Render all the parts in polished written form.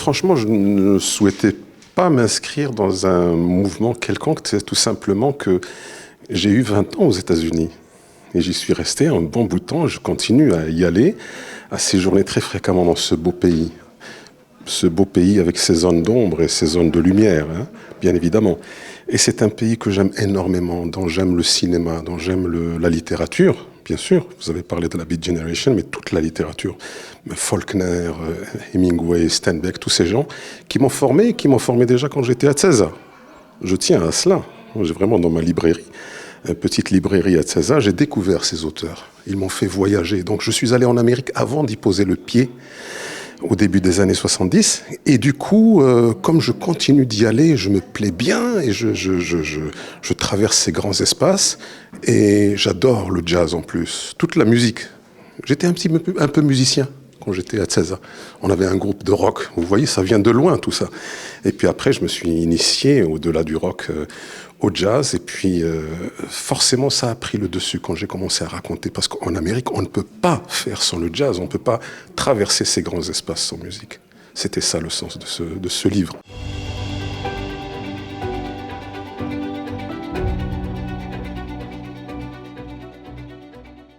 franchement, je ne souhaitais pas m'inscrire dans un mouvement quelconque. C'est tout simplement que j'ai eu 20 ans aux États-Unis. Et j'y suis resté un bon bout de temps. Je continue à y aller, à séjourner très fréquemment dans ce beau pays. Ce beau pays avec ses zones d'ombre et ses zones de lumière, hein, bien évidemment. Et c'est un pays que j'aime énormément, dont j'aime le cinéma, dont j'aime la littérature, bien sûr. Vous avez parlé de la Beat Generation, mais toute la littérature. Faulkner, Hemingway, Steinbeck, tous ces gens qui m'ont formé déjà quand j'étais à César. Je tiens à cela. J'ai vraiment dans ma librairie, une petite librairie à César, j'ai découvert ces auteurs. Ils m'ont fait voyager. Donc je suis allé en Amérique avant d'y poser le pied, au début des années 70. Et du coup, comme je continue d'y aller, je me plais bien et je traverse ces grands espaces. Et j'adore le jazz en plus, toute la musique. J'étais un peu musicien quand j'étais à César. On avait un groupe de rock. Vous voyez, ça vient de loin tout ça. Et puis après, je me suis initié au-delà du rock au jazz. Et puis forcément, ça a pris le dessus quand j'ai commencé à raconter. Parce qu'en Amérique, on ne peut pas faire sans le jazz. On ne peut pas traverser ces grands espaces sans musique. C'était ça le sens de ce livre.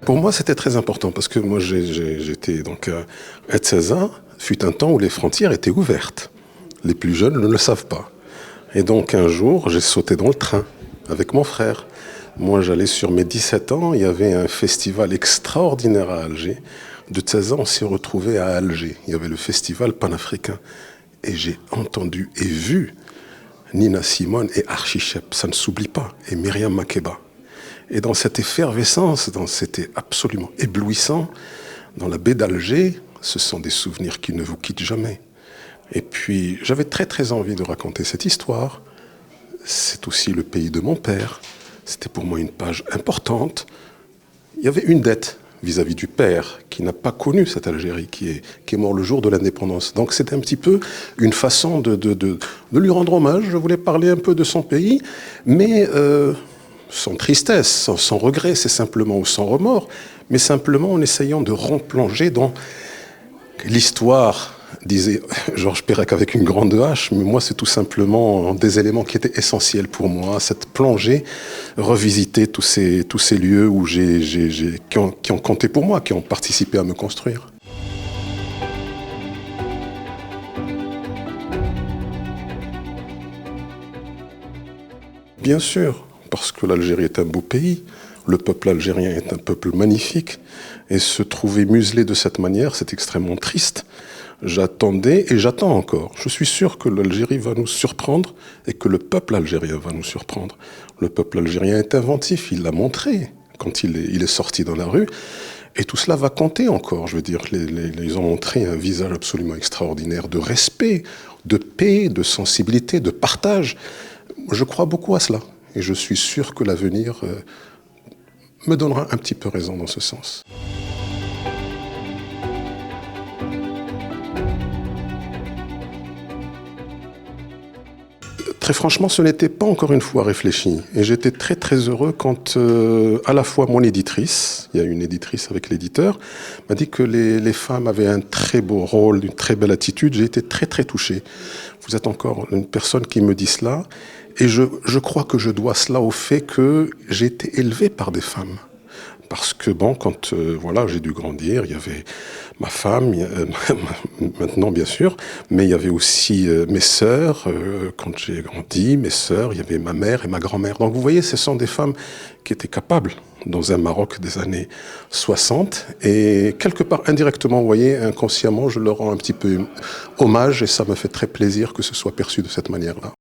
Pour moi, c'était très important parce que moi, j'étais donc à César, fut un temps où les frontières étaient ouvertes. Les plus jeunes ne le savent pas. Et donc, un jour, j'ai sauté dans le train avec mon frère. Moi, j'allais sur mes 17 ans, il y avait un festival extraordinaire à Alger. De 16 ans, on s'est retrouvés à Alger. Il y avait le festival panafricain. Et j'ai entendu et vu Nina Simone et Archie Shepp, ça ne s'oublie pas, et Myriam Makeba. Et dans cette effervescence, c'était absolument éblouissant, dans la baie d'Alger, ce sont des souvenirs qui ne vous quittent jamais. Et puis, j'avais très très envie de raconter cette histoire. C'est aussi le pays de mon père. C'était pour moi une page importante. Il y avait une dette vis-à-vis du père, qui n'a pas connu cette Algérie, qui est mort le jour de l'indépendance. Donc c'était un petit peu une façon de lui rendre hommage. Je voulais parler un peu de son pays, mais sans tristesse, sans regret, c'est simplement, ou sans remords, mais simplement en essayant de replonger dans l'histoire, disait Georges Perec avec une grande hache, mais moi c'est tout simplement des éléments qui étaient essentiels pour moi, cette plongée, revisiter tous ces lieux où qui ont compté pour moi, qui ont participé à me construire. Bien sûr, parce que l'Algérie est un beau pays, le peuple algérien est un peuple magnifique, et se trouver muselé de cette manière, c'est extrêmement triste. J'attendais et j'attends encore. Je suis sûr que l'Algérie va nous surprendre et que le peuple algérien va nous surprendre. Le peuple algérien est inventif, il l'a montré quand il est sorti dans la rue. Et tout cela va compter encore, je veux dire. Ils ont montré un visage absolument extraordinaire de respect, de paix, de sensibilité, de partage. Je crois beaucoup à cela. Et je suis sûr que l'avenir me donnera un petit peu raison dans ce sens. Très franchement, ce n'était pas encore une fois réfléchi. Et j'étais très très heureux quand à la fois mon éditrice, il y a une éditrice avec l'éditeur, m'a dit que les femmes avaient un très beau rôle, une très belle attitude. J'ai été très très touché. Vous êtes encore une personne qui me dit cela. Et je crois que je dois cela au fait que j'ai été élevé par des femmes. Parce que bon, quand voilà, j'ai dû grandir, il y avait ma femme, maintenant bien sûr, mais il y avait aussi mes sœurs, quand j'ai grandi, mes sœurs, il y avait ma mère et ma grand-mère. Donc vous voyez, ce sont des femmes qui étaient capables dans un Maroc des années 60. Et quelque part, indirectement, vous voyez, inconsciemment, je leur rends un petit peu hommage et ça me fait très plaisir que ce soit perçu de cette manière-là.